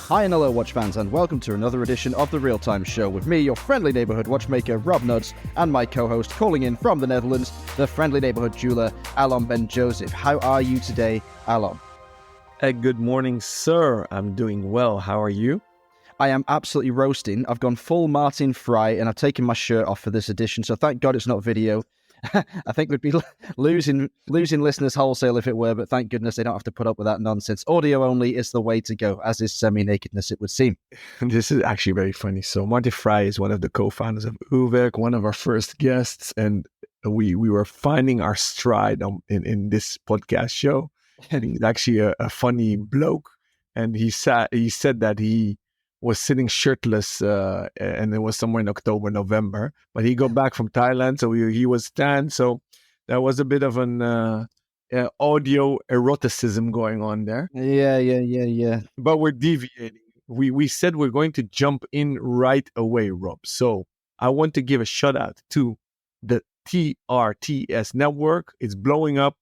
Hi and hello watch fans, and welcome to another edition of the Real Time Show with me, your friendly neighbourhood watchmaker Rob Nuds, and my co-host calling in from the Netherlands, the friendly neighbourhood jeweler Alon Ben Joseph. How are you today, Alon? Good morning, sir. I'm doing well. How are you? I am absolutely roasting. I've gone full Martin Fry and I've taken my shirt off for this edition, so thank God it's not video. I think we'd be losing listeners wholesale if it were, but thank goodness they don't have to put up with that nonsense. Audio only is the way to go, as is semi-nakedness, it would seem. This is actually very funny. So Martin Fry is one of the co-founders of Uwerk, one of our first guests, and we were finding our stride in this podcast show. And he's actually a funny bloke, and he said that he was sitting shirtless, and it was somewhere in October, November. But he got back from Thailand, so he was tan. So there was a bit of an audio eroticism going on there. Yeah. But we're deviating. We said we're going to jump in right away, Rob. So I want to give a shout out to the TRTS network. It's blowing up.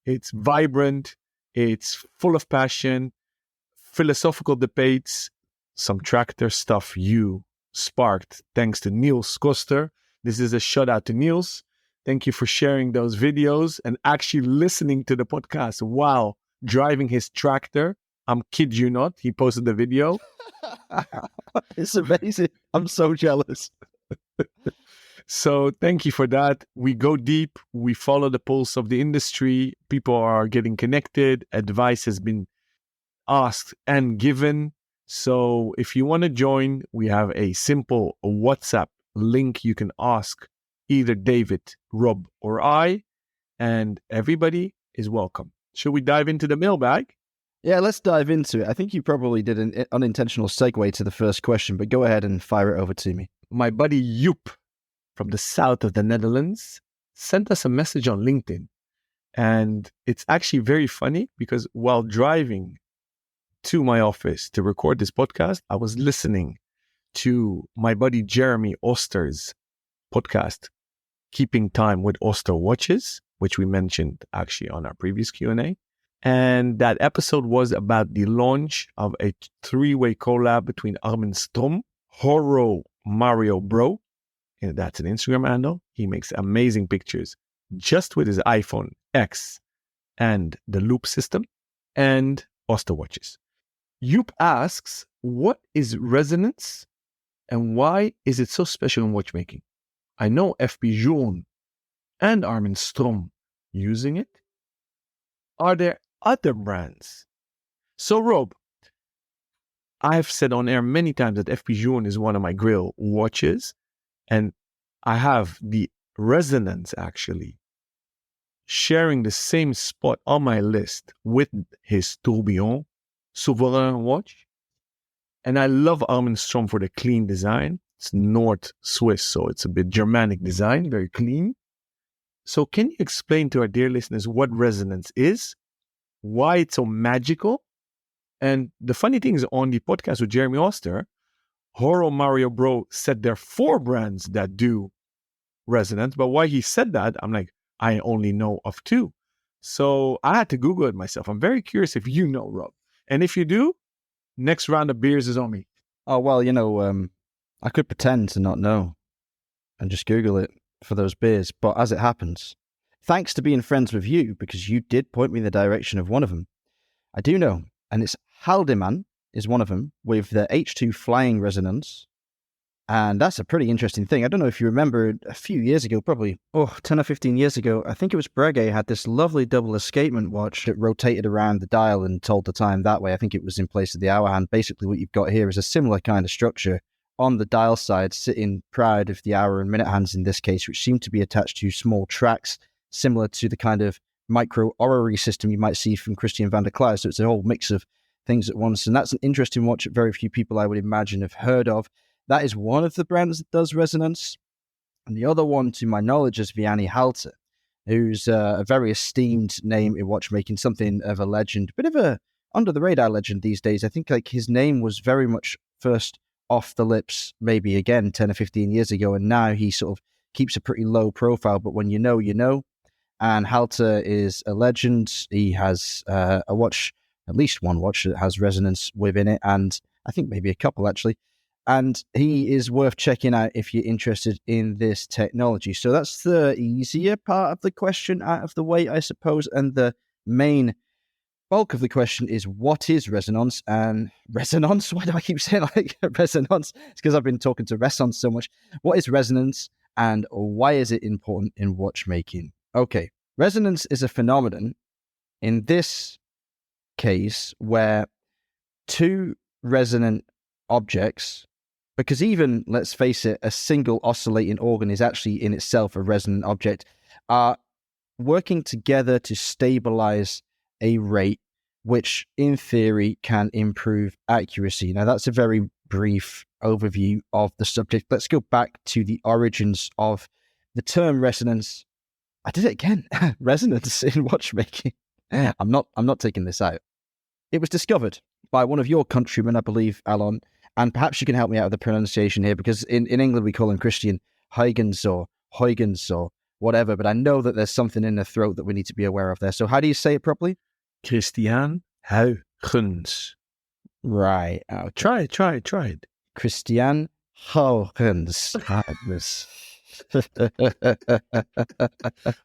It's vibrant. It's full of passion, philosophical debates, some tractor stuff you sparked thanks to Niels Koster. This is a shout out to Niels. Thank you for sharing those videos and actually listening to the podcast while driving his tractor. I'm kid you not. He posted the video. It's amazing. I'm so jealous. So thank you for that. We go deep. We follow the pulse of the industry. People are getting connected. Advice has been asked and given. So if you want to join, we have a simple WhatsApp link. You can ask either David, Rob, or I, and everybody is welcome. Should we dive into the mailbag? Yeah, let's dive into it. I think you probably did an unintentional segue to the first question, but go ahead and fire it over to me. My buddy Joep from the south of the Netherlands sent us a message on LinkedIn. And it's actually very funny because while driving to my office to record this podcast, I was listening to my buddy Jeremy Oster's podcast, Keeping Time with Oster Watches, which we mentioned actually on our previous Q&A. And that episode was about the launch of a three-way collab between Armin Strom, Horo Mario Bro, and that's an Instagram handle. He makes amazing pictures just with his iPhone X and the loop system, and Oster Watches. Joep asks, what is resonance and why is it so special in watchmaking? I know FP Journe and Armin Strom using it. Are there other brands? So Rob, I have said on air many times that FP Journe is one of my grill watches, and I have the resonance actually sharing the same spot on my list with his Tourbillon Souverain watch. And I love Armin Strom for the clean design. It's North Swiss, so it's a bit Germanic design, very clean. So can you explain to our dear listeners what resonance is, why it's so magical? And the funny thing is, on the podcast with Jeremy Oster, Horo Mario Bro said there are 4 brands that do resonance, but why he said that, I'm like, I only know of 2. So I had to Google it myself. I'm very curious if you know, Rob. And if you do, next round of beers is on me. Oh, well, I could pretend to not know and just Google it for those beers. But as it happens, thanks to being friends with you, because you did point me in the direction of one of them, I do know. And it's Haldeman is one of them with the H2 flying resonance. And that's a pretty interesting thing. I don't know if you remember a few years ago, probably 10 or 15 years ago, I think it was Breguet had this lovely double escapement watch that rotated around the dial and told the time that way. I think it was in place of the hour hand. Basically, what you've got here is a similar kind of structure on the dial side, sitting proud of the hour and minute hands in this case, which seem to be attached to small tracks, similar to the kind of micro orrery system you might see from Christian van der Klaar. So it's a whole mix of things at once. And that's an interesting watch that very few people, I would imagine, have heard of. That is one of the brands that does resonance. And the other one, to my knowledge, is Vianney Halter, who's a very esteemed name in watchmaking, something of a legend, bit of a under-the-radar legend these days. I think like his name was very much first off the lips, maybe again 10 or 15 years ago, and now he sort of keeps a pretty low profile. But when you know, you know. And Halter is a legend. He has a watch at least one watch that has resonance within it, and I think maybe a couple actually. And he is worth checking out if you're interested in this technology. So that's the easier part of the question out of the way, I suppose. And the main bulk of the question is, what is resonance? And resonance? Why do I keep saying like resonance? It's because I've been talking to resonance so much. What is resonance and why is it important in watchmaking? Okay, resonance is a phenomenon in this case where two resonant objects, because even, let's face it, a single oscillating organ is actually in itself a resonant object, are working together to stabilize a rate, which in theory can improve accuracy. Now, that's a very brief overview of the subject. Let's go back to the origins of the term resonance. I did it again. Resonance in watchmaking. I'm not taking this out. It was discovered by one of your countrymen, I believe, Alon, and perhaps you can help me out with the pronunciation here, because in England we call him Christian Huygens or whatever, but I know that there's something in the throat that we need to be aware of there. So how do you say it properly? Christian Huygens. Right. Okay. Try it. Christian Huygens.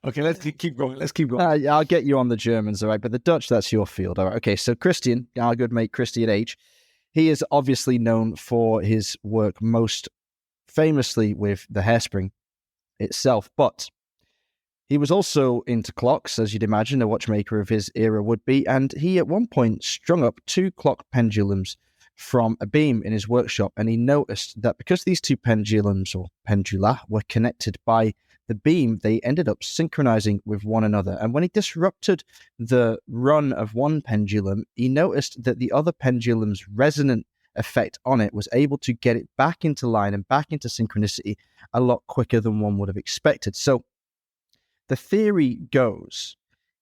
Okay, let's keep going. I'll get you on the Germans, all right? But the Dutch, that's your field, all right? Okay, so Christian, our good mate Christian H., he is obviously known for his work most famously with the hairspring itself, but he was also into clocks, as you'd imagine a watchmaker of his era would be, and he at one point strung up two clock pendulums from a beam in his workshop, and he noticed that because these two pendulums, or pendula, were connected by the beam, they ended up synchronizing with one another. And when he disrupted the run of one pendulum, he noticed that the other pendulum's resonant effect on it was able to get it back into line and back into synchronicity a lot quicker than one would have expected. So the theory goes,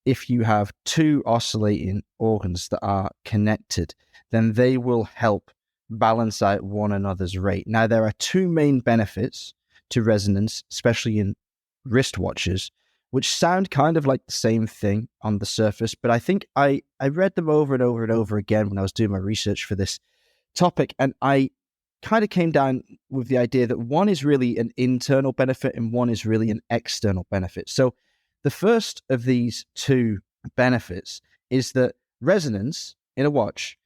if you have two oscillating organs that are connected, then they will help balance out one another's rate. Now, there are two main benefits to resonance, especially in wristwatches, which sound kind of like the same thing on the surface, but I think I read them over and over and over again when I was doing my research for this topic, and I kind of came down with the idea that one is really an internal benefit and one is really an external benefit. So the first of these two benefits is that resonance in a watch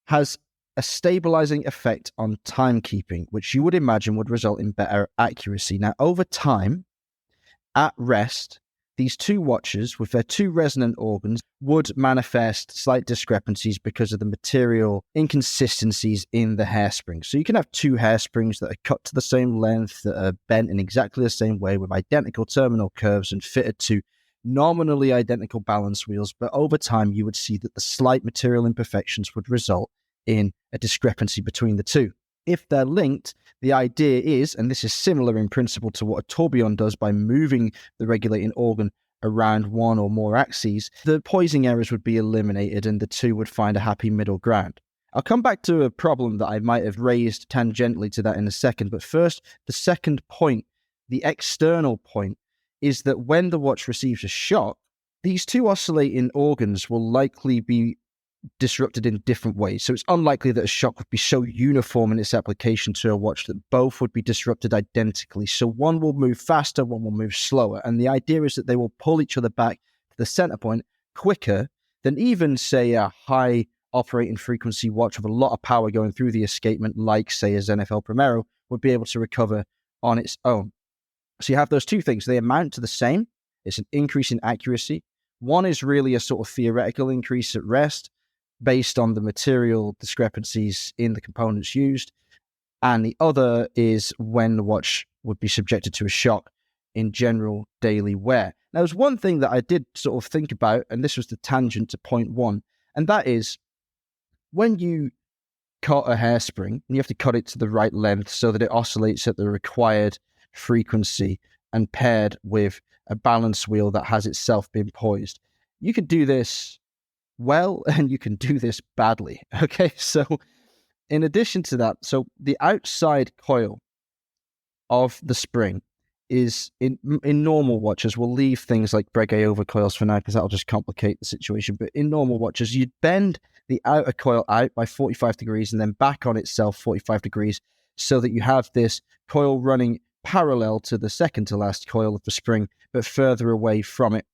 has a stabilizing effect on timekeeping, which you would imagine would result in better accuracy. Now, over time, at rest, these two watches with their two resonant organs would manifest slight discrepancies because of the material inconsistencies in the hairspring. So you can have two hairsprings that are cut to the same length, that are bent in exactly the same way with identical terminal curves and fitted to nominally identical balance wheels, but over time you would see that the slight material imperfections would result in a discrepancy between the two. If they're linked, the idea is, and this is similar in principle to what a tourbillon does by moving the regulating organ around one or more axes, the poising errors would be eliminated and the two would find a happy middle ground. I'll come back to a problem that I might have raised tangentially to that in a second, but first, the second point, the external point, is that when the watch receives a shock, these two oscillating organs will likely be disrupted in different ways. So it's unlikely that a shock would be so uniform in its application to a watch that both would be disrupted identically. So one will move faster, one will move slower. And the idea is that they will pull each other back to the center point quicker than even, say, a high operating frequency watch with a lot of power going through the escapement, like, say, a Zenith Primero, would be able to recover on its own. So you have those two things. They amount to the same. It's an increase in accuracy. One is really a sort of theoretical increase at rest, based on the material discrepancies in the components used. And the other is when the watch would be subjected to a shock in general daily wear. Now, there's one thing that I did sort of think about, and this was the tangent to point one, and that is when you cut a hairspring, and you have to cut it to the right length so that it oscillates at the required frequency and paired with a balance wheel that has itself been poised. You could do this well, and you can do this badly. Okay, so in addition to that, so the outside coil of the spring is in normal watches, we'll leave things like Breguet overcoils for now because that'll just complicate the situation. But in normal watches, you'd bend the outer coil out by 45 degrees and then back on itself 45 degrees so that you have this coil running parallel to the second to last coil of the spring, but further away from it.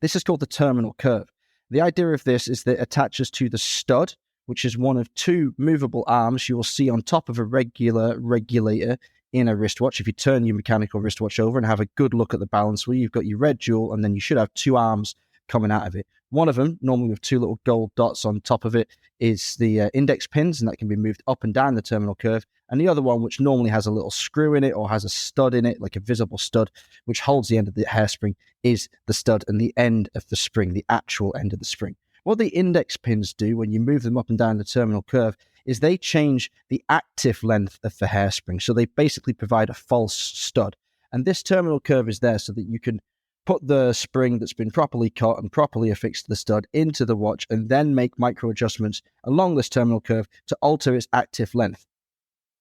This is called the terminal curve. The idea of this is that it attaches to the stud, which is one of two movable arms you will see on top of a regular regulator in a wristwatch. If you turn your mechanical wristwatch over and have a good look at the balance wheel, you've got your red jewel, and then you should have two arms coming out of it. One of them, normally with two little gold dots on top of it, is the index pins, and that can be moved up and down the terminal curve. And the other one, which normally has a little screw in it or has a stud in it, like a visible stud, which holds the end of the hairspring, is the stud and the end of the spring, the actual end of the spring. What the index pins do when you move them up and down the terminal curve is they change the active length of the hairspring. So they basically provide a false stud. And this terminal curve is there so that you can put the spring that's been properly cut and properly affixed to the stud into the watch and then make micro adjustments along this terminal curve to alter its active length.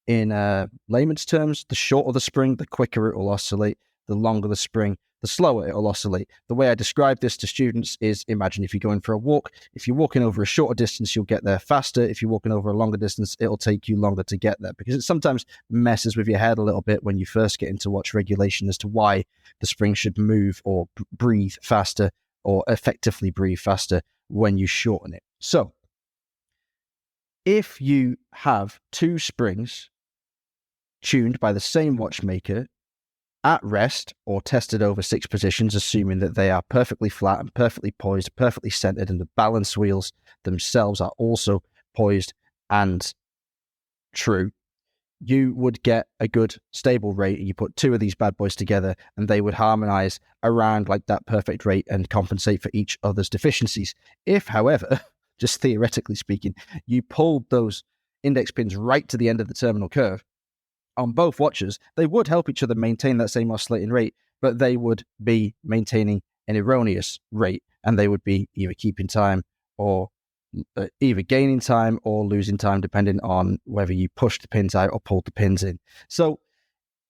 In layman's terms, the shorter the spring, the quicker it will oscillate. The longer the spring, the slower it will oscillate. The way I describe this to students is, imagine if you're going for a walk. If you're walking over a shorter distance, you'll get there faster. If you're walking over a longer distance, it'll take you longer to get there, because it sometimes messes with your head a little bit when you first get into watch regulation as to why the spring should move or breathe faster or effectively breathe faster when you shorten it. So if you have two springs tuned by the same watchmaker at rest or tested over 6 positions, assuming that they are perfectly flat and perfectly poised, perfectly centered, and the balance wheels themselves are also poised and true, you would get a good stable rate. You put two of these bad boys together and they would harmonize around like that perfect rate and compensate for each other's deficiencies. If, however, just theoretically speaking, you pulled those index pins right to the end of the terminal curve on both watches, they would help each other maintain that same oscillating rate, but they would be maintaining an erroneous rate, and they would be either keeping time or either gaining time or losing time, depending on whether you pushed the pins out or pulled the pins in. So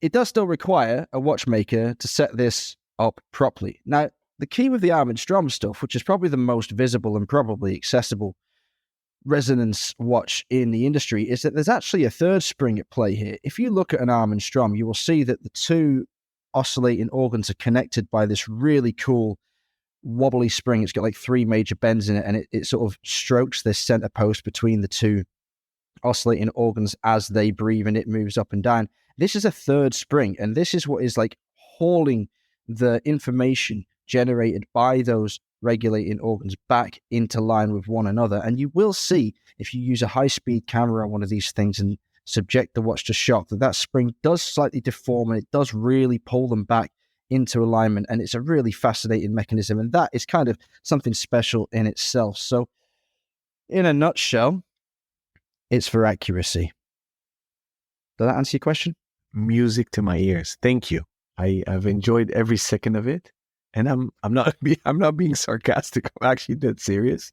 it does still require a watchmaker to set this up properly. Now, the key with the Arm & Strom stuff, which is probably the most visible and probably accessible resonance watch in the industry, is that there's actually a third spring at play here. If you look at an Arm & Strom, you will see that the two oscillating organs are connected by this really cool wobbly spring. It's got like 3 major bends in it, and it sort of strokes this center post between the two oscillating organs as they breathe, and it moves up and down. This is a third spring, and this is what is like hauling the information generated by those regulating organs back into line with one another. And you will see, if you use a high-speed camera on one of these things and subject the watch to shock, that spring does slightly deform, and it does really pull them back into alignment. And it's a really fascinating mechanism, and that is kind of something special in itself. So in a nutshell, it's for accuracy. Does that answer your question? Music to my ears. Thank you. I've enjoyed every second of it. And I'm not being sarcastic. I'm actually dead serious.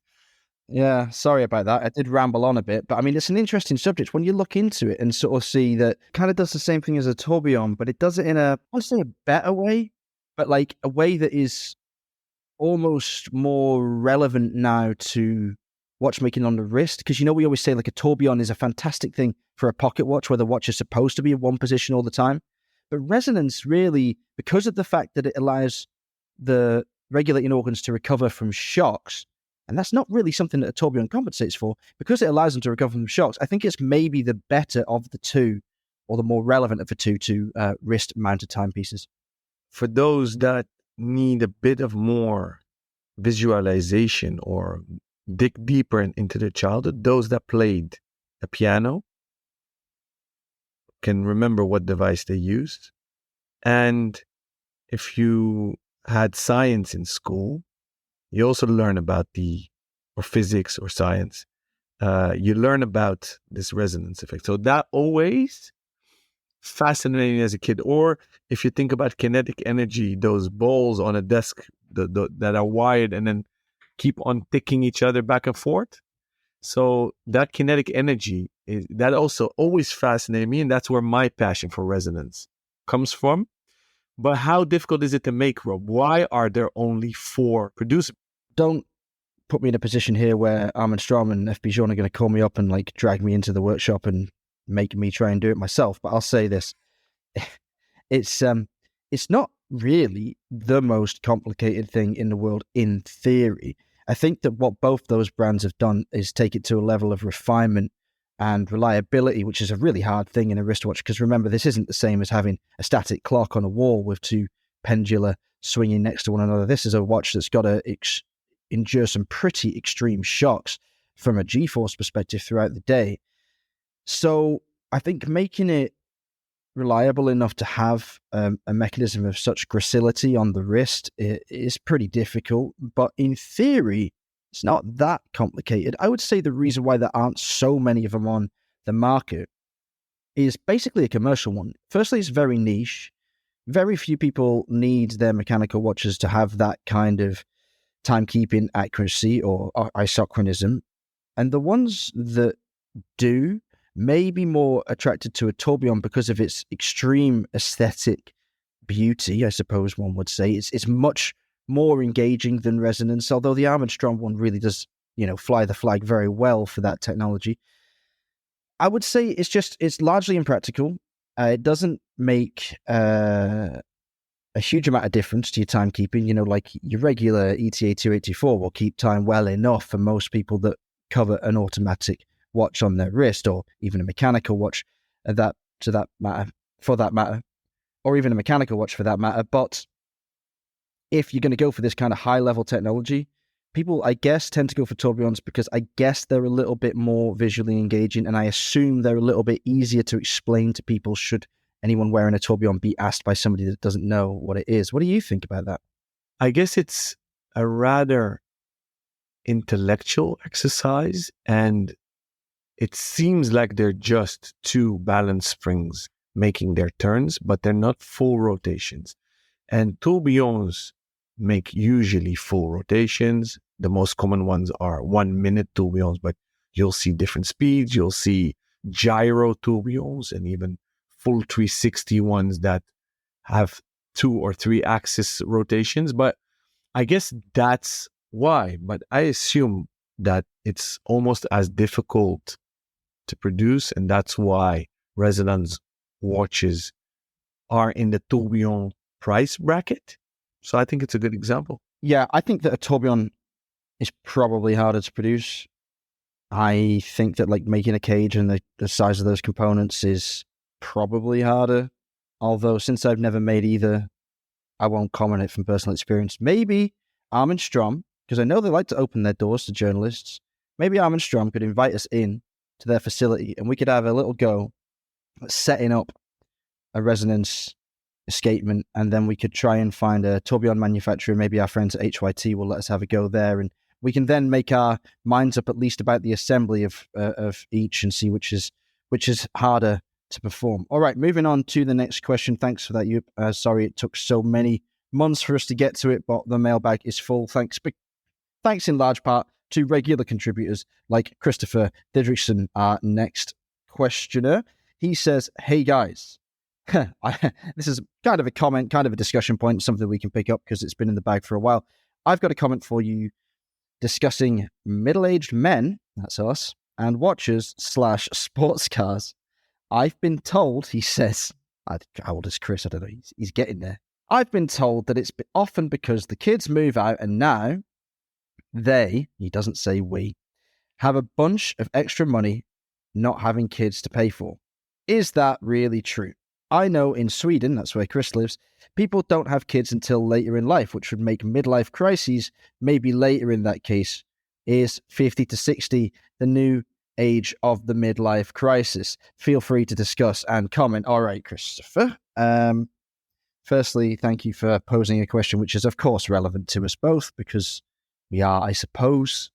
Yeah, sorry about that. I did ramble on a bit, but I mean, it's an interesting subject when you look into it and sort of see that it kind of does the same thing as a tourbillon, but it does it in I want to say a better way, but like a way that is almost more relevant now to watchmaking on the wrist. Because, you know, we always say like a tourbillon is a fantastic thing for a pocket watch where the watch is supposed to be in one position all the time. But resonance really, because of the fact that it allows the regulating organs to recover from shocks, and that's not really something that a tourbillon compensates for, because it allows them to recover from shocks, I think it's maybe the better of the two, or the more relevant of the two, to wrist-mounted timepieces. For those that need a bit of more visualization or dig deeper into their childhood, those that played a piano can remember what device they used. And if you had science in school, you also learn about or physics or science, you learn about this resonance effect. So that always fascinating as a kid. Or if you think about kinetic energy, those balls on a desk that are wired and then keep on ticking each other back and forth. So that kinetic energy, that also always fascinated me. And that's where my passion for resonance comes from. But how difficult is it to make, Rob? Why are there only 4 producers? Don't put me in a position here where Armin Strom and FB Jean are going to call me up and like drag me into the workshop and make me try and do it myself. But I'll say this: it's not really the most complicated thing in the world in theory. I think that what both those brands have done is take it to a level of refinement and reliability, which is a really hard thing in a wristwatch. Because remember, this isn't the same as having a static clock on a wall with 2 pendula swinging next to one another. This is a watch that's got to endure some pretty extreme shocks from a G-force perspective throughout the day. So I think making it reliable enough to have a mechanism of such gracility on the wrist is pretty difficult, but in theory, it's not that complicated. I would say the reason why there aren't so many of them on the market is basically a commercial one. Firstly, it's very niche. Very few people need their mechanical watches to have that kind of timekeeping accuracy or isochronism. And the ones that do may be more attracted to a tourbillon because of its extreme aesthetic beauty, I suppose one would say. It's much more engaging than resonance, although the Armin Strom one really does, fly the flag very well for that technology. I would say it's largely impractical. It doesn't make a huge amount of difference to your timekeeping. Like your regular ETA 2824 will keep time well enough for most people that cover an automatic watch on their wrist, or even a mechanical watch for that matter, or even a mechanical watch for that matter. But if you're going to go for this kind of high level technology, people, I guess, tend to go for tourbillons because I guess they're a little bit more visually engaging, and I assume they're a little bit easier to explain to people should anyone wearing a tourbillon be asked by somebody that doesn't know what it is. What do you think about that? I guess it's a rather intellectual exercise, and it seems like they're just 2 balance springs making their turns, but they're not full rotations. And tourbillons make usually full rotations. The most common ones are 1-minute tourbillons, but you'll see different speeds. You'll see gyro tourbillons and even full 360 ones that have 2 or 3 axis rotations. But I guess that's why. But I assume that it's almost as difficult to produce, and that's why resonance watches are in the tourbillon price bracket. So I think it's a good example. Yeah, I think that a tourbillon is probably harder to produce. I think that like making a cage and the size of those components is probably harder. Although since I've never made either, I won't comment it from personal experience. Maybe Armin Strom, because I know they like to open their doors to journalists, maybe Armin Strom could invite us in to their facility and we could have a little go at setting up a resonance escapement, and then we could try and find a tourbillon manufacturer. Maybe our friends at HYT will let us have a go there, and we can then make our minds up at least about the assembly of each and see which is harder to perform. All right, moving on to the next question. Thanks for that, Joop. Sorry it took so many months for us to get to it, but the mailbag is full. Thanks in large part to regular contributors like Christopher Didrikson, our next questioner. He says, hey guys, this is kind of a comment, kind of a discussion point, something we can pick up because it's been in the bag for a while. I've got a comment for you discussing middle-aged men, that's us, and watches / sports cars. I've been told, he says, how old is Chris? I don't know, he's getting there. I've been told that it's often because the kids move out and now they, he doesn't say we, have a bunch of extra money not having kids to pay for. Is that really true? I know in Sweden, that's where Chris lives, people don't have kids until later in life, which would make midlife crises maybe later in that case. Is 50 to 60 the new age of the midlife crisis? Feel free to discuss and comment. All right, Christopher. Firstly, thank you for posing a question, which is, of course, relevant to us both because we are, I suppose,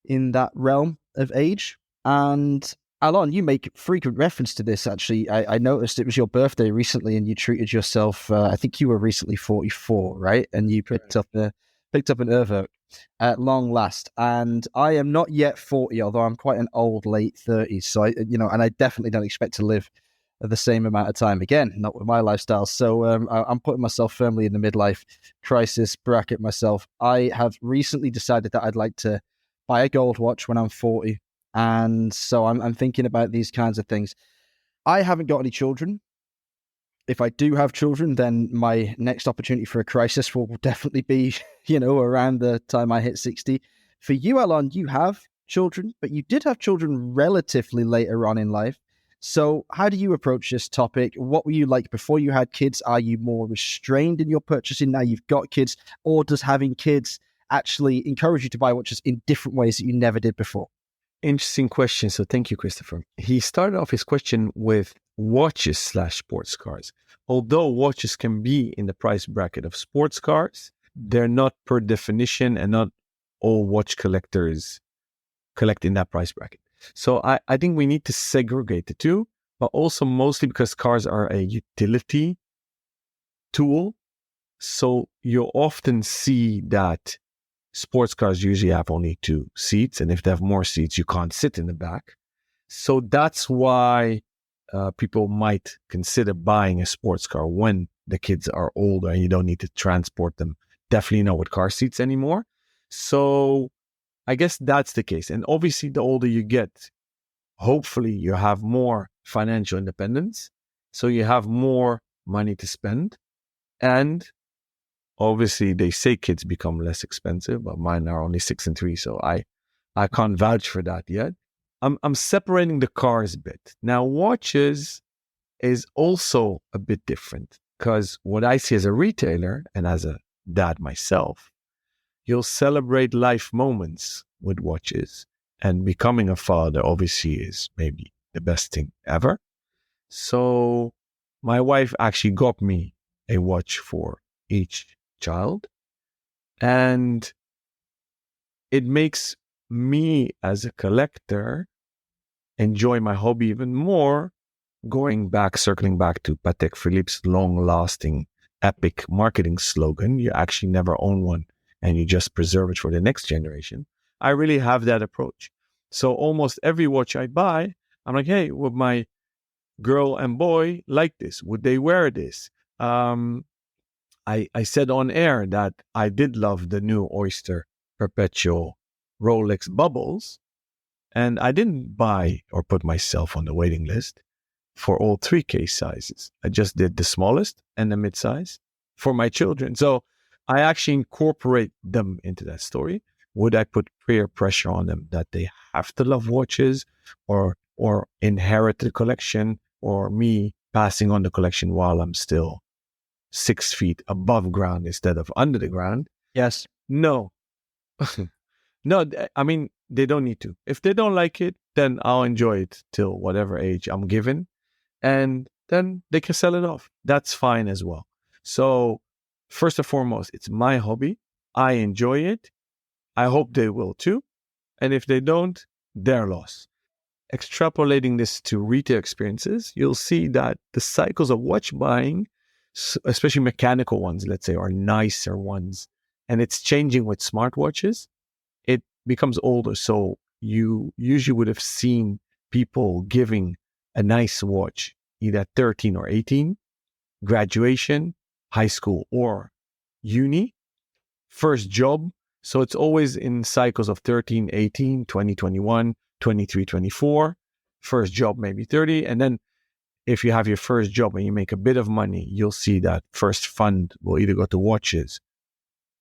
in that realm of age. And Alon, you make frequent reference to this, actually. I noticed it was your birthday recently and you treated yourself, I think you were recently 44, right? And you picked up an Urvo at long last. And I am not yet 40, although I'm quite an old late 30s. So, and I definitely don't expect to live the same amount of time. Again, not with my lifestyle. So I'm putting myself firmly in the midlife crisis bracket myself. I have recently decided that I'd like to buy a gold watch when I'm 40. And so I'm thinking about these kinds of things. I haven't got any children. If I do have children, then my next opportunity for a crisis will definitely be, around the time I hit 60. For you, Alon, you have children, but you did have children relatively later on in life. So how do you approach this topic? What were you like before you had kids? Are you more restrained in your purchasing now you've got kids? Or does having kids actually encourage you to buy watches in different ways that you never did before? Interesting question. So thank you, Christopher. He started off his question with watches / sports cars. Although watches can be in the price bracket of sports cars, they're not per definition, and not all watch collectors collect in that price bracket. So I think we need to segregate the two, but also mostly because cars are a utility tool. So you'll often see that sports cars usually have only 2 seats. And if they have more seats, you can't sit in the back. So that's why people might consider buying a sports car when the kids are older and you don't need to transport them. Definitely not with car seats anymore. So I guess that's the case. And obviously, the older you get, hopefully you have more financial independence. So you have more money to spend. And obviously, they say kids become less expensive, but mine are only 6 and 3. So I can't vouch for that yet. I'm separating the cars a bit. Now, watches is also a bit different, because what I see as a retailer and as a dad myself, you'll celebrate life moments with watches. And becoming a father obviously is maybe the best thing ever. So my wife actually got me a watch for each child. And it makes me as a collector enjoy my hobby even more, circling back to Patek Philippe's long-lasting, epic marketing slogan, you actually never own one and you just preserve it for the next generation. I really have that approach. So almost every watch I buy, I'm like, hey, would my girl and boy like this? Would they wear this? I said on air that I did love the new Oyster Perpetual Rolex Bubbles, and I didn't buy or put myself on the waiting list for all 3 case sizes. I just did the smallest and the mid-size for my children. So I actually incorporate them into that story. Would I put peer pressure on them that they have to love watches, or inherit the collection, or me passing on the collection while I'm still 6 feet above ground instead of under the ground? Yes. No. No, I mean, they don't need to. If they don't like it, then I'll enjoy it till whatever age I'm given. And then they can sell it off. That's fine as well. So first and foremost, it's my hobby. I enjoy it. I hope they will too. And if they don't, their loss. Extrapolating this to retail experiences, you'll see that the cycles of watch buying, especially mechanical ones, let's say, are nicer ones. And it's changing with smartwatches. It becomes older. So you usually would have seen people giving a nice watch either at 13 or 18, graduation, high school or uni, first job. So it's always in cycles of 13, 18, 20, 21, 23, 24, first job maybe 30. And then if you have your first job and you make a bit of money, you'll see that first fund will either go to watches,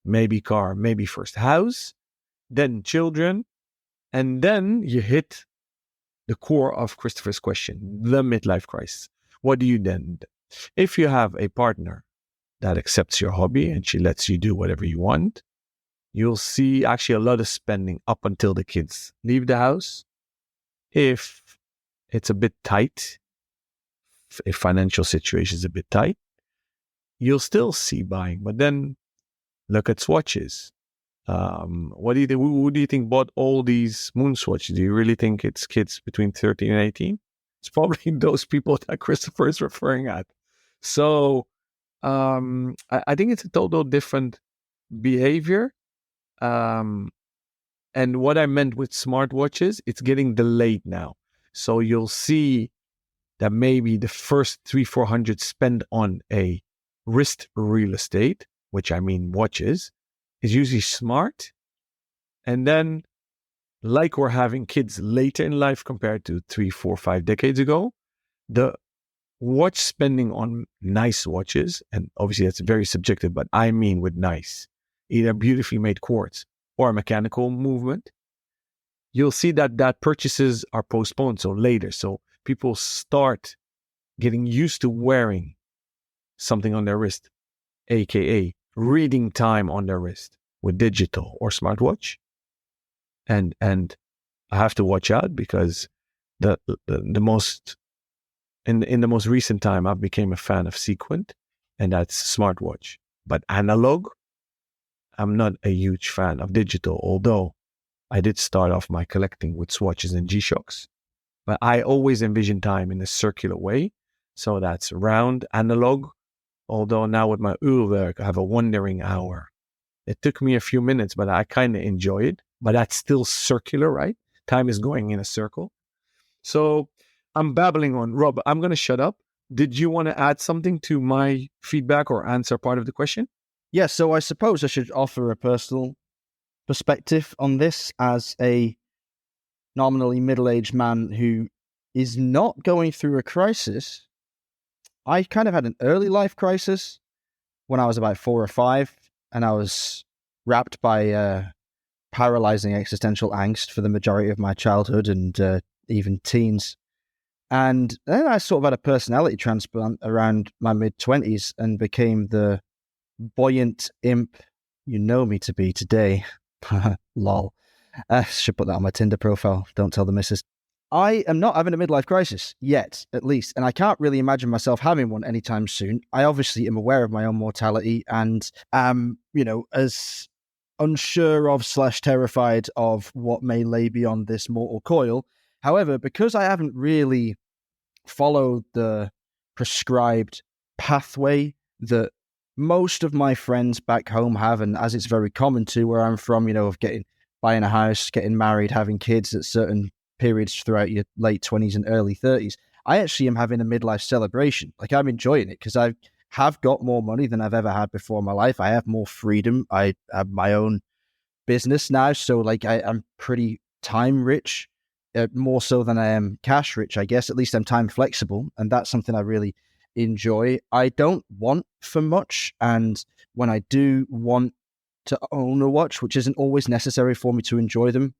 maybe car, maybe first house, then children, and then you hit the core of Christopher's question, the midlife crisis. What do you then? If you have a partner that accepts your hobby and she lets you do whatever you want, you'll see actually a lot of spending up until the kids leave the house. If it's a bit tight, if financial situation is a bit tight, you'll still see buying. But then look at swatches. What do you think? Who do you think bought all these moon swatches? Do you really think it's kids between 13 and 18? It's probably those people that Christopher is referring at. So I think it's a total different behavior. And what I meant with smartwatches, it's getting delayed now. So you'll see that maybe the first 300-400 spend on a wrist real estate, which I mean watches, is usually smart. And then, like we're having kids later in life compared to 3, 4, 5 decades ago, the watch spending on nice watches, and obviously that's very subjective, but I mean with nice, either beautifully made quartz or a mechanical movement, you'll see that purchases are postponed, so later. So people start getting used to wearing something on their wrist, aka reading time on their wrist with digital or smartwatch. And I have to watch out because the most in the most recent time I became a fan of Sequent, and that's smartwatch. But analog, I'm not a huge fan of digital, although I did start off my collecting with swatches and G-Shocks. But I always envision time in a circular way. So that's round analog. Although now with my Uhrwerk, I have a wandering hour. It took me a few minutes, but I kind of enjoy it. But that's still circular, right? Time is going in a circle. So I'm babbling on. Rob, I'm going to shut up. Did you want to add something to my feedback or answer part of the question? Yeah, so I suppose I should offer a personal perspective on this as a nominally middle-aged man who is not going through a crisis. I kind of had an early life crisis when I was about 4 or 5, and I was wrapped by paralyzing existential angst for the majority of my childhood and even teens. And then I sort of had a personality transplant around my mid-20s and became the buoyant imp you know me to be today. Lol. Should put that on my Tinder profile. Don't tell the missus. I am not having a midlife crisis yet, at least, and I can't really imagine myself having one anytime soon. I obviously am aware of my own mortality and am, as unsure of / terrified of what may lay beyond this mortal coil. However, because I haven't really followed the prescribed pathway that most of my friends back home have, and as it's very common to where I'm from, of buying a house, getting married, having kids at certain periods throughout your late 20s and early 30s, I actually am having a midlife celebration. Like, I'm enjoying it because I have got more money than I've ever had before in my life. I have more freedom. I have my own business now, so I'm pretty time rich, more so than I am cash rich, I guess. At least I'm time flexible, and that's something I really enjoy. I don't want for much, and when I do want to own a watch, which isn't always necessary for me to enjoy them,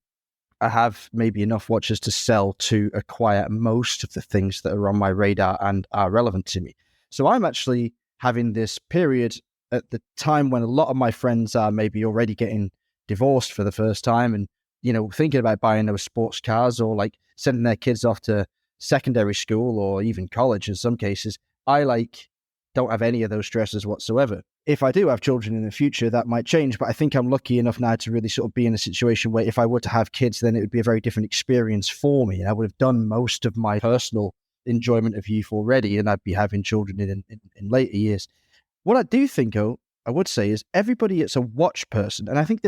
I have maybe enough watches to sell to acquire most of the things that are on my radar and are relevant to me. So I'm actually having this period at the time when a lot of my friends are maybe already getting divorced for the first time and, thinking about buying those sports cars or like sending their kids off to secondary school or even college in some cases. I don't have any of those stresses whatsoever. If I do have children in the future, that might change, but I think I'm lucky enough now to really sort of be in a situation where if I were to have kids, then it would be a very different experience for me. And I would have done most of my personal enjoyment of youth already, and I'd be having children in later years. What I do think, though, I would say is everybody is a watch person. And I think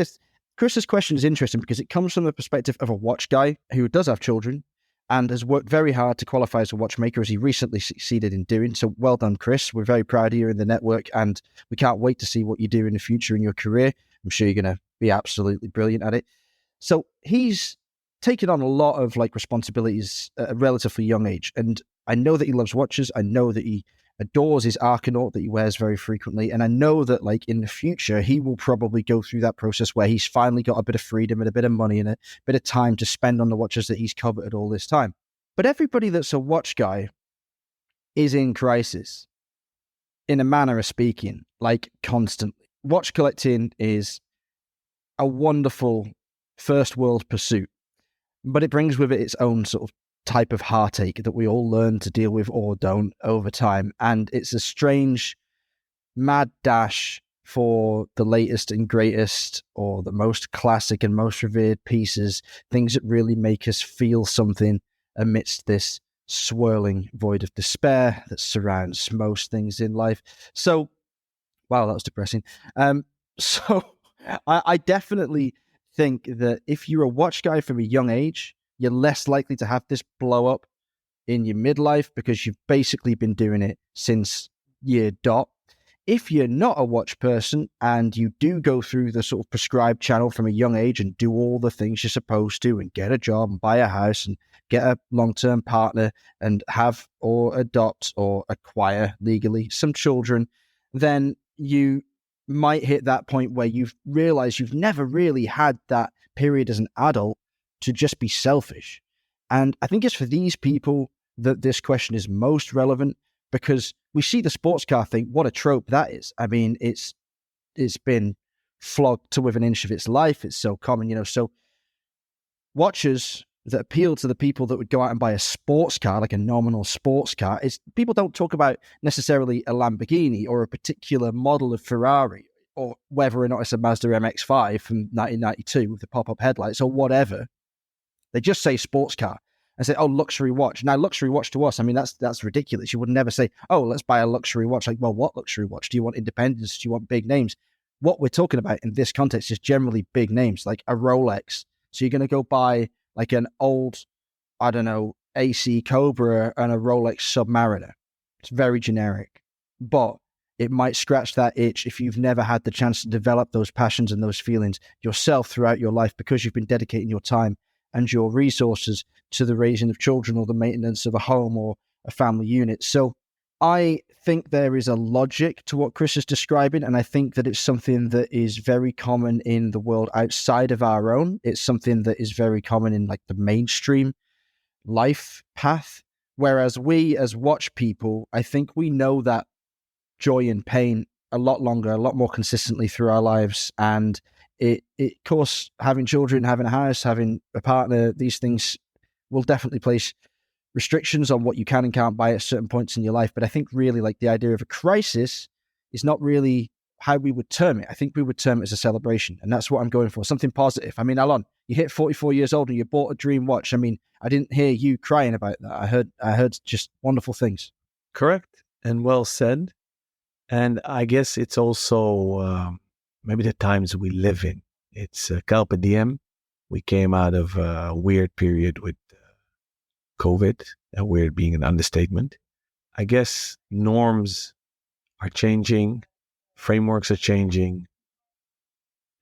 Chris's question is interesting because it comes from the perspective of a watch guy who does have children and has worked very hard to qualify as a watchmaker, as he recently succeeded in doing. So well done, Chris. We're very proud of you in the network, and we can't wait to see what you do in the future in your career. I'm sure you're going to be absolutely brilliant at it. So he's taken on a lot of responsibilities at a relatively young age, and I know that he loves watches. I know that he adores his Argonaut that he wears very frequently, and I know that in the future he will probably go through that process where he's finally got a bit of freedom and a bit of money and a bit of time to spend on the watches that he's coveted all this time. But everybody that's a watch guy is in crisis, in a manner of speaking, constantly. Watch collecting is a wonderful first world pursuit, but it brings with it its own sort of type of heartache that we all learn to deal with or don't over time. And it's a strange, mad dash for the latest and greatest or the most classic and most revered pieces, things that really make us feel something amidst this swirling void of despair that surrounds most things in life. So, wow, that was depressing. So I definitely think that if you're a watch guy from a young age, you're less likely to have this blow up in your midlife because you've basically been doing it since year dot. If you're not a watch person and you do go through the sort of prescribed channel from a young age and do all the things you're supposed to and get a job and buy a house and get a long-term partner and have or adopt or acquire legally some children, then you might hit that point where you've realized you've never really had that period as an adult to just be selfish. And I think it's for these people that this question is most relevant, because we see the sports car thing. What a trope that is. I mean, it's been flogged to within an inch of its life. It's so common, so watches that appeal to the people that would go out and buy a sports car, like a nominal sports car, is people don't talk about necessarily a Lamborghini or a particular model of Ferrari, or whether or not it's a Mazda MX-5 from 1992 with the pop-up headlights or whatever. They just say sports car and say, oh, luxury watch. Now, luxury watch to us, I mean, that's ridiculous. You would never say, oh, let's buy a luxury watch. Like, well, what luxury watch? Do you want independence? Do you want big names? What we're talking about in this context is generally big names, like a Rolex. So you're going to go buy like an old, I don't know, AC Cobra and a Rolex Submariner. It's very generic, but it might scratch that itch if you've never had the chance to develop those passions and those feelings yourself throughout your life, because you've been dedicating your time and your resources to the raising of children or the maintenance of a home or a family unit. So I think there is a logic to what Chris is describing, and I think that it's something that is very common in the world outside of our own. It's something that is very common in like the mainstream life path, whereas we as watch people, I think we know that joy and pain a lot longer, a lot more consistently through our lives. And it of course, having children, having a house, having a partner, these things will definitely place restrictions on what you can and can't buy at certain points in your life. But I think really like the idea of a crisis is not really how we would term it. I think we would term it as a celebration. And that's what I'm going for. Something positive. I mean, Alon, you hit 44 years old and you bought a dream watch. I mean, I didn't hear you crying about that. I heard just wonderful things. Correct. And well said. And I guess it's also maybe the times we live in. It's Carpe Diem. We came out of a weird period with COVID, weird being an understatement. I guess norms are changing, frameworks are changing.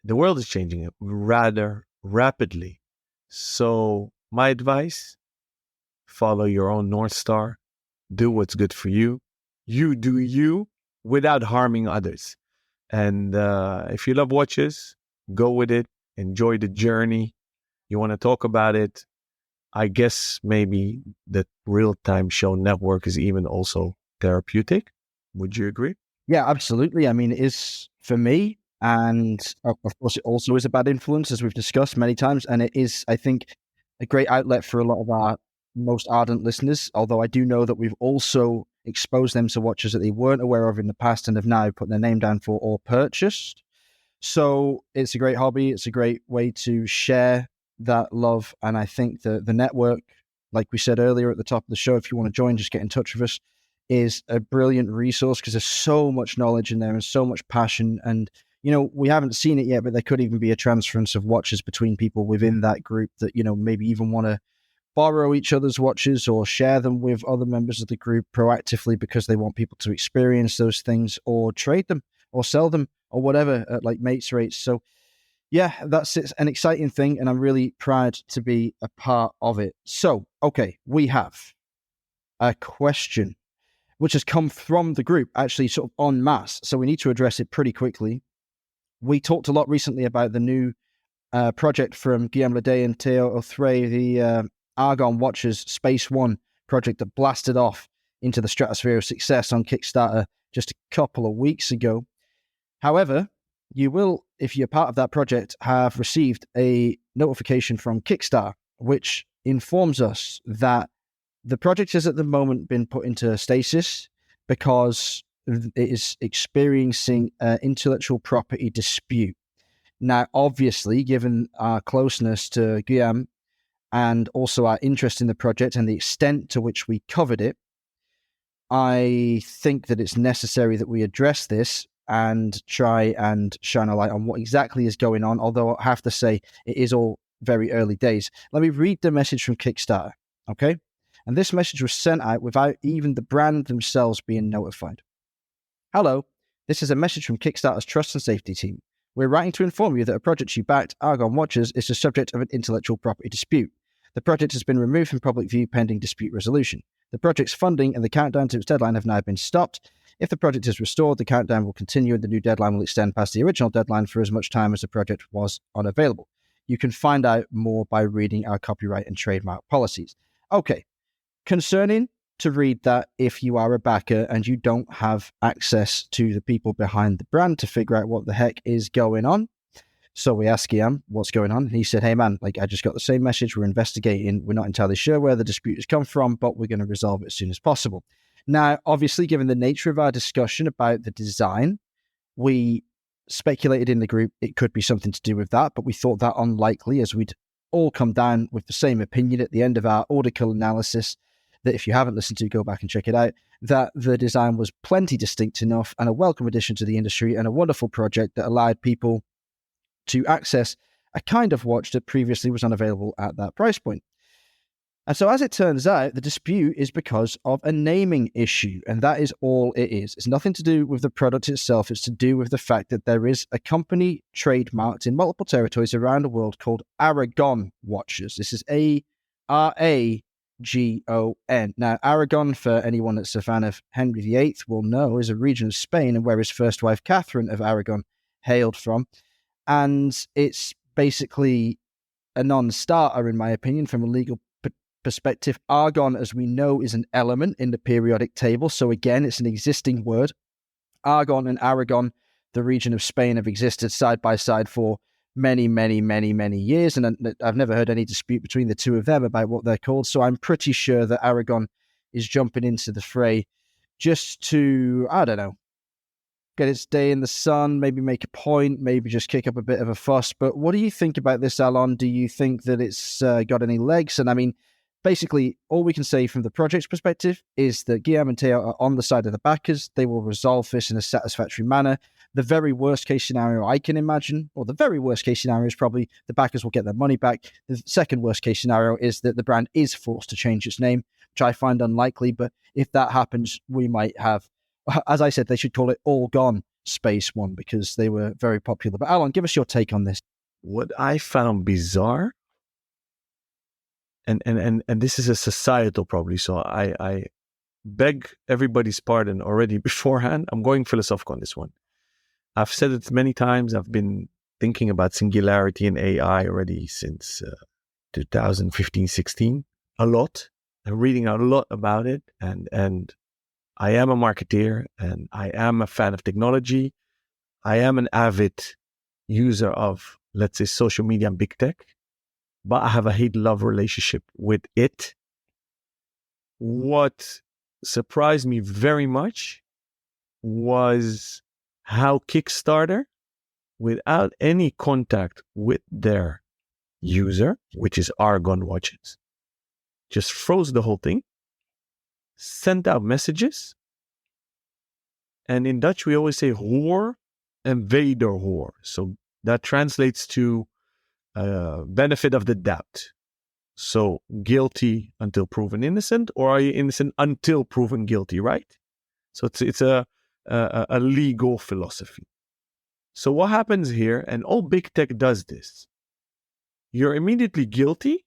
The world is changing rather rapidly. So my advice, follow your own North Star, do what's good for you. You do you without harming others. And if you love watches, go with it, enjoy the journey. You want to talk about it. I guess maybe the real-time show network is even also therapeutic. Would you agree? Yeah, absolutely. I mean, it is for me. And of course, it also is a bad influence, as we've discussed many times. And it is, I think, a great outlet for a lot of our most ardent listeners. Although I do know that we've also exposed them to watches that they weren't aware of in the past and have now put their name down for or purchased. So it's a great hobby. It's a great way to share that love. And I think the network, like we said earlier at the top of the show, if you want to join, just get in touch with us, is a brilliant resource because there's so much knowledge in there and so much passion. And, we haven't seen it yet, but there could even be a transference of watches between people within that group that, maybe even want to borrow each other's watches or share them with other members of the group proactively because they want people to experience those things, or trade them or sell them or whatever at like mates rates. So yeah, that's an exciting thing, and I'm really proud to be a part of it. So, okay, we have a question which has come from the group, actually sort of en masse, so we need to address it pretty quickly. We talked a lot recently about the new project from Guillaume Ledet and Theo Authray, the Argon Watches Space One project that blasted off into the stratosphere of success on Kickstarter just a couple of weeks ago. However, you will, if you're part of that project, have received a notification from Kickstarter, which informs us that the project has at the moment been put into stasis because it is experiencing an intellectual property dispute. Now, obviously, given our closeness to Guillaume and also our interest in the project and the extent to which we covered it, I think that it's necessary that we address this and try and shine a light on what exactly is going on, although I have to say it is all very early days. Let me read the message from Kickstarter, okay? and this message was sent out without even the brand themselves being notified. Hello, this is a message from Kickstarter's Trust and Safety team. We're writing to inform you that a project you backed, Argon Watches, is the subject of an intellectual property dispute. The project has been removed from public view pending dispute resolution. The project's funding and the countdown to its deadline have now been stopped. If the project is restored, the countdown will continue and the new deadline will extend past the original deadline for as much time as the project was unavailable. You can find out more by reading our copyright and trademark policies. Okay, concerning to read that if you are a backer and you don't have access to the people behind the brand to figure out what the heck is going on. So we asked Guillaume what's going on. And he said, hey man, I just got the same message. We're investigating. We're not entirely sure where the dispute has come from, but we're going to resolve it as soon as possible. Now, obviously, given the nature of our discussion about the design, we speculated in the group it could be something to do with that, but we thought that unlikely, as we'd all come down with the same opinion at the end of our article analysis that if you haven't listened to, go back and check it out, that the design was plenty distinct enough and a welcome addition to the industry and a wonderful project that allowed people to access a kind of watch that previously was unavailable at that price point. And so as it turns out, the dispute is because of a naming issue, and that is all it is. It's nothing to do with the product itself. It's to do with the fact that there is a company trademarked in multiple territories around the world called Argon Watches. This is Aragon. Now, Aragon, for anyone that's a fan of Henry VIII will know, is a region of Spain and where his first wife, Catherine of Aragon, hailed from. And it's basically a non-starter, in my opinion, from a legal perspective. Argon, as we know, is an element in the periodic table. So again, it's an existing word. Argon and Aragon, the region of Spain, have existed side by side for many, many, many, many years. And I've never heard any dispute between the two of them about what they're called. So I'm pretty sure that Aragon is jumping into the fray just to, I don't know, get its day in the sun, maybe make a point, maybe just kick up a bit of a fuss. But what do you think about this, Alon? Do you think that it's got any legs? And I mean, basically, all we can say from the project's perspective is that Guillaume and Theo are on the side of the backers. They will resolve this in a satisfactory manner. The very worst case scenario I can imagine, or the very worst case scenario is probably the backers will get their money back. The second worst case scenario is that the brand is forced to change its name, which I find unlikely. But if that happens, we might have, as I said, they should call it All Gone Space One because they were very popular. But Alon, give us your take on this. What I found bizarre, and this is a societal probably, so I beg everybody's pardon already beforehand. I'm going philosophical on this one. I've said it many times. I've been thinking about singularity and AI already since 2015-16 a lot. I'm reading a lot about it, and I am a marketeer and I am a fan of technology. I am an avid user of, let's say, social media and big tech, but I have a hate-love relationship with it. What surprised me very much was how Kickstarter, without any contact with their user, which is Argon Watches, just froze the whole thing, sent out messages, and in Dutch we always say hoor and wederhoor. So that translates to benefit of the doubt. So guilty until proven innocent, or are you innocent until proven guilty, right? So it's a legal philosophy. So what happens here, and all big tech does this, you're immediately guilty,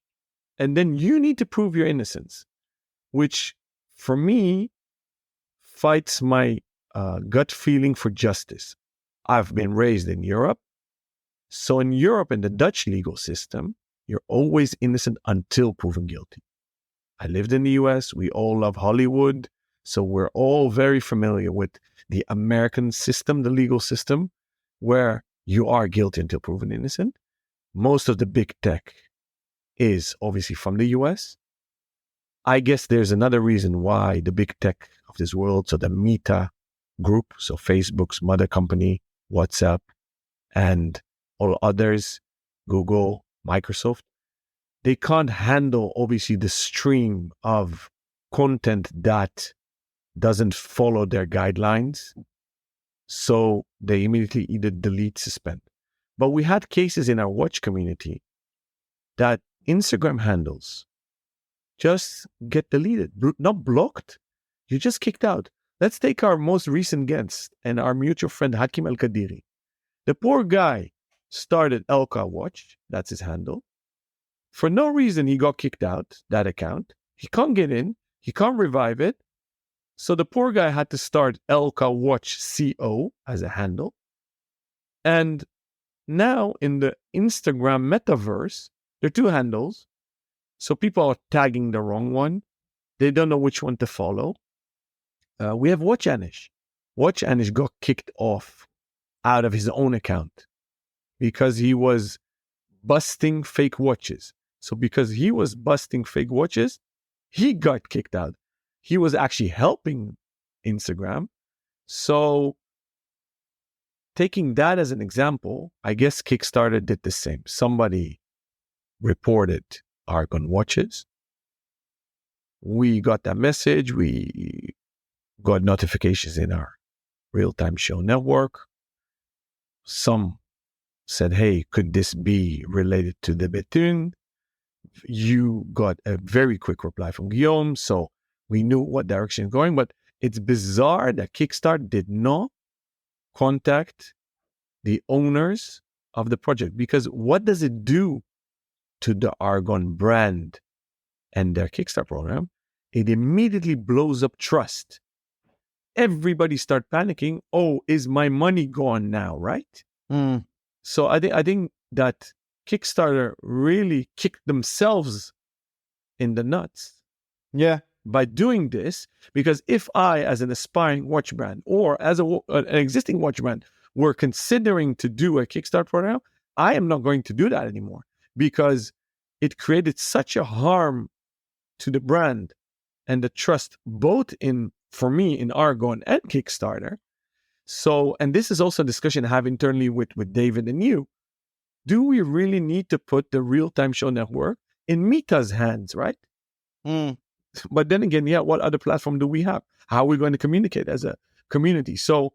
and then you need to prove your innocence, which for me fights my gut feeling for justice. I've been raised in Europe. So in Europe, in the Dutch legal system, you're always innocent until proven guilty. I lived in the US. We all love Hollywood. So we're all very familiar with the American system, the legal system, where you are guilty until proven innocent. Most of the big tech is obviously from the US. I guess there's another reason why the big tech of this world, so the Meta group, so Facebook's mother company, WhatsApp, and all others, Google, Microsoft, they can't handle obviously the stream of content that doesn't follow their guidelines. So they immediately either delete, suspend. But we had cases in our watch community that Instagram handles just get deleted. Not blocked, you're just kicked out. Let's take our most recent guest and our mutual friend Hakim Al Kadiri. The poor guy started Elka Watch, that's his handle. For no reason, he got kicked out, that account. He can't get in, he can't revive it. So the poor guy had to start Elka Watch CO as a handle. And now in the Instagram metaverse, there are two handles. So people are tagging the wrong one. They don't know which one to follow. We have Watchanish. Watchanish got kicked off out of his own account because he was busting fake watches. So because he was busting fake watches, he got kicked out. He was actually helping Instagram. So taking that as an example, I guess Kickstarter did the same. Somebody reported Argon watches. We got that message. We got notifications in our real-time show network. Some said, hey, could this be related to the Bethune? You got a very quick reply from Guillaume, so we knew what direction going, but it's bizarre that Kickstarter did not contact the owners of the project, because what does it do to the Argon brand and their Kickstarter program? It immediately blows up trust. Everybody start panicking. Oh, is my money gone now, right? So I think that Kickstarter really kicked themselves in the nuts. Yeah. By doing this, because if I, as an aspiring watch brand or as an existing watch brand, were considering to do a Kickstarter program, I am not going to do that anymore, because it created such a harm to the brand and the trust, both for me in Argon and Kickstarter. So, and this is also a discussion I have internally with David and you. Do we really need to put the real-time show network in Meta's hands, right? But then again, what other platform do we have? How are we going to communicate as a community? So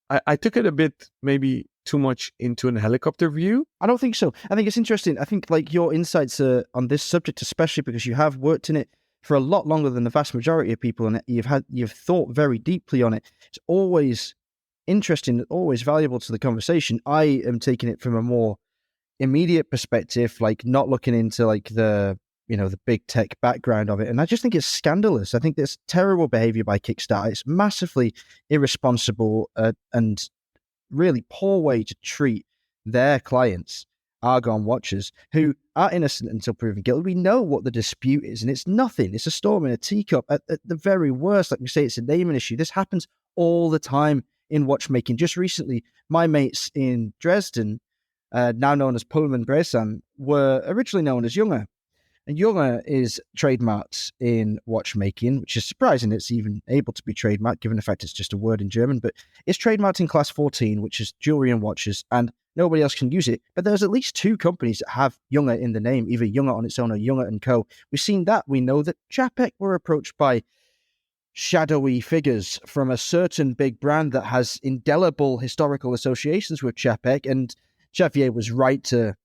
I took it a bit, maybe too much into a helicopter view. I don't think so. I think it's interesting. I think like your insights on this subject, especially because you have worked in it for a lot longer than the vast majority of people, and you've thought very deeply on it. It's always interesting, always valuable to the conversation. I am taking it from a more immediate perspective, like not looking into like the big tech background of it. And I just think it's scandalous. I think there's terrible behavior by Kickstarter. It's massively irresponsible and really poor way to treat their clients, Argon watchers, who are innocent until proven guilty. We know what the dispute is, and it's nothing. It's a storm in a teacup. At the very worst, like we say, it's a naming issue. This happens all the time in watchmaking. Just recently, my mates in Dresden, now known as Pullman Bressan, were originally known as Junger. And Junger is trademarked in watchmaking, which is surprising it's even able to be trademarked, given the fact it's just a word in German. But it's trademarked in class 14, which is jewelry and watches, and nobody else can use it. But there's at least two companies that have Junger in the name, either Junger on its own or Junger & Co. We've seen that. We know that Chapek were approached by shadowy figures from a certain big brand that has indelible historical associations with Chapek, and Xavier was right to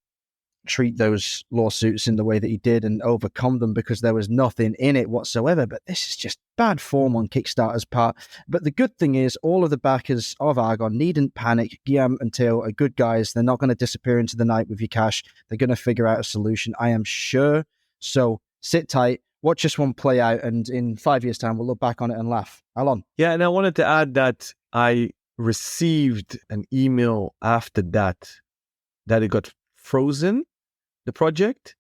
treat those lawsuits in the way that he did and overcome them, because there was nothing in it whatsoever. But this is just bad form on Kickstarter's part. But the good thing is all of the backers of Argon needn't panic. Guillaume and Theo are good guys. They're not going to disappear into the night with your cash. They're going to figure out a solution, I am sure. So sit tight, watch this one play out, and in 5 years' time, we'll look back on it and laugh. Alon. Yeah, and I wanted to add that I received an email after that it got frozen, the project.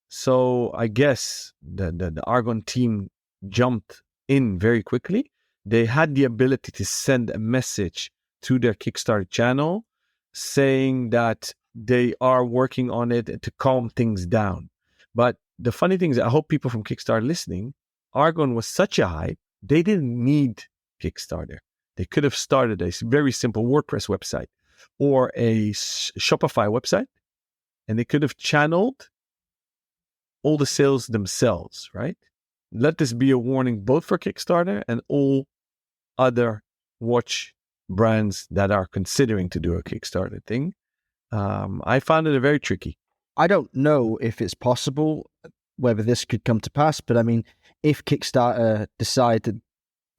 So I guess the Argon team jumped in very quickly. They had the ability to send a message to their Kickstarter channel saying that they are working on it to calm things down. But the funny thing is, I hope people from Kickstarter listening, Argon was such a hype, they didn't need Kickstarter. They could have started a very simple WordPress website or a Shopify website, and they could have channeled all the sales themselves, right? Let this be a warning both for Kickstarter and all other watch brands that are considering to do a Kickstarter thing. I found it very tricky. I don't know if it's possible. whether this could come to pass, but I mean, if Kickstarter decide that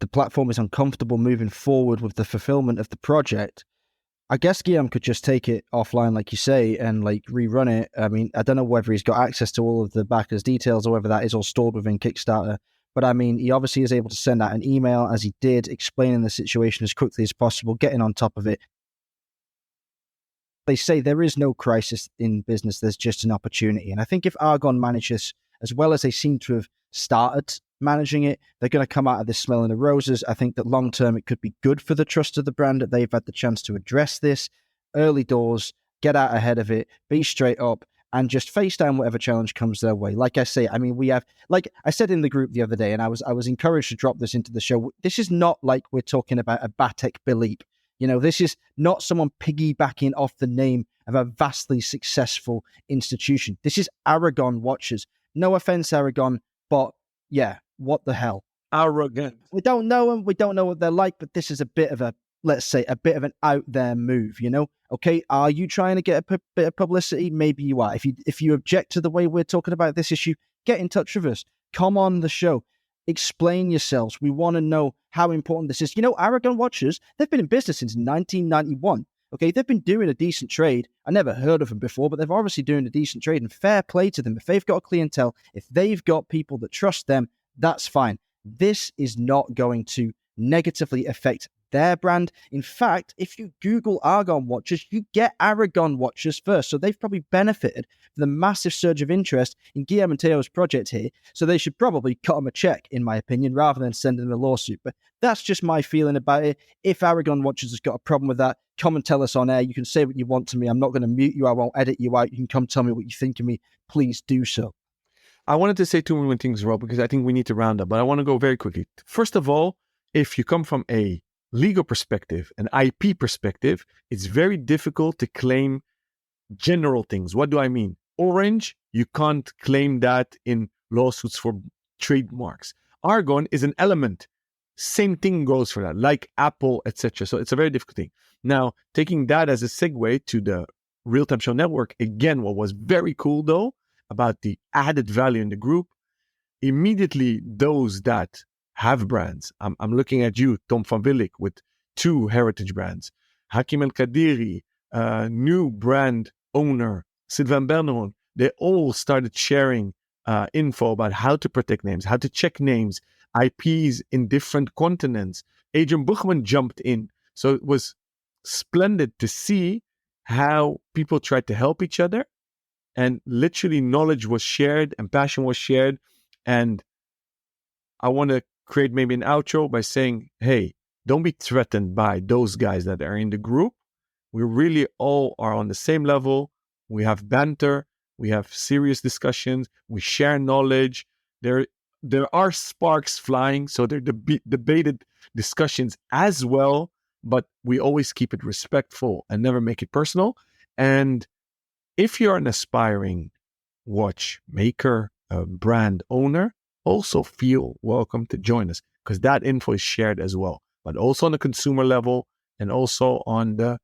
the platform is uncomfortable moving forward with the fulfillment of the project, I guess Guillaume could just take it offline, like you say, and like rerun it. I mean, I don't know whether he's got access to all of the backers' details or whether that is all stored within Kickstarter. But I mean, he obviously is able to send out an email, as he did, explaining the situation as quickly as possible, getting on top of it. They say there is no crisis in business, there's just an opportunity. And I think if Argon manages, as well as they seem to have started managing it, they're going to come out of this smelling the roses. I think that long term it could be good for the trust of the brand that they've had the chance to address this early doors, get out ahead of it, be straight up, and just face down whatever challenge comes their way. Like I say, I mean, we have, like I said in the group the other day, and I was encouraged to drop this into the show. This is not like we're talking about a Batek Philippe. You know, this is not someone piggybacking off the name of a vastly successful institution. This is Aragon watches. No offense, Aragon, but yeah, what the hell? Arrogant. We don't know them. We don't know what they're like, but this is a bit of a, let's say, a bit of an out there move, you know? Okay, are you trying to get a bit of publicity? Maybe you are. If you object to the way we're talking about this issue, get in touch with us. Come on the show. Explain yourselves. We want to know how important this is. You know, Aragon watches, they've been in business since 1991. Okay, they've been doing a decent trade. I never heard of them before, but they're obviously doing a decent trade, and fair play to them. If they've got a clientele, if they've got people that trust them, that's fine. This is not going to negatively affect their brand. In fact, if you Google Argon watches, you get Aragon watches first. So they've probably benefited from the massive surge of interest in Guillaume and Theo's project here. So they should probably cut them a check, in my opinion, rather than sending a lawsuit. But that's just my feeling about it. If Aragon watches has got a problem with that, come and tell us on air. You can say what you want to me. I'm not going to mute you. I won't edit you out. You can come tell me what you think of me. Please do so. I wanted to say two more things, Rob, because I think we need to round up, but I want to go very quickly. First of all, if you come from a legal perspective, an IP perspective, it's very difficult to claim general things. What do I mean? Orange, you can't claim that in lawsuits for trademarks. Argon is an element. Same thing goes for that, like Apple, etc. So it's a very difficult thing. Now, taking that as a segue to the Real-Time Show Network, again, what was very cool, though, about the added value in the group, immediately those that have brands. I'm looking at you, Tom van Willik, with 2 heritage brands. Hakim El-Kadiri, new brand owner, Sylvain Berneron, they all started sharing info about how to protect names, how to check names, IPs in different continents. Adrian Buchman jumped in. So it was splendid to see how people tried to help each other, and literally knowledge was shared and passion was shared. And I want to create maybe an outro by saying, hey, don't be threatened by those guys that are in the group. We really all are on the same level. We have banter. We have serious discussions. We share knowledge. There are sparks flying. So they're debated discussions as well, but we always keep it respectful and never make it personal. And if you're an aspiring watchmaker, brand owner, also feel welcome to join us, because that info is shared as well, but also on the consumer level and also on the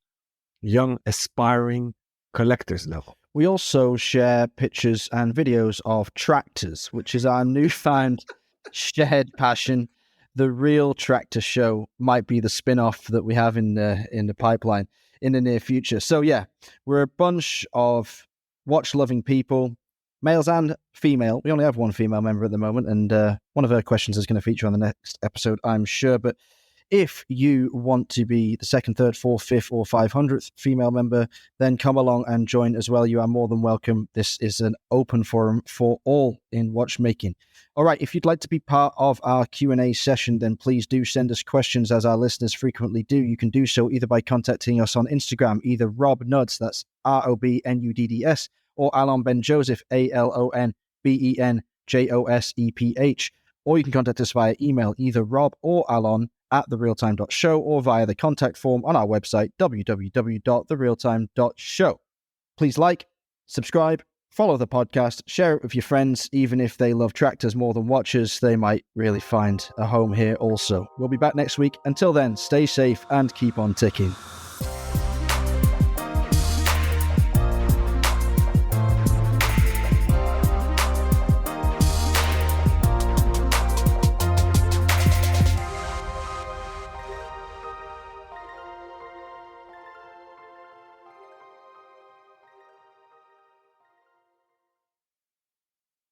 young aspiring collectors level. We also share pictures and videos of tractors, which is our newfound shared passion. The Real Tractor Show might be the spin-off that we have in the pipeline in the near future. So yeah, we're a bunch of watch-loving people, males and female. We only have one female member at the moment, and one of her questions is going to feature on the next episode, I'm sure. But if you want to be the 2nd, 3rd, 4th, 5th, or 500th female member, then come along and join as well. You are more than welcome. This is an open forum for all in watchmaking. All right, if you'd like to be part of our Q&A session, then please do send us questions, as our listeners frequently do. You can do so either by contacting us on Instagram, either Rob Nuds, that's ROBNUDDS, or Alon Ben Joseph, ALONBENJOSEPH. Or you can contact us via email, either Rob or Alon at therealtime.show, or via the contact form on our website, www.therealtime.show. Please like, subscribe, follow the podcast, share it with your friends. Even if they love tractors more than watches, they might really find a home here also. We'll be back next week. Until then, stay safe and keep on ticking.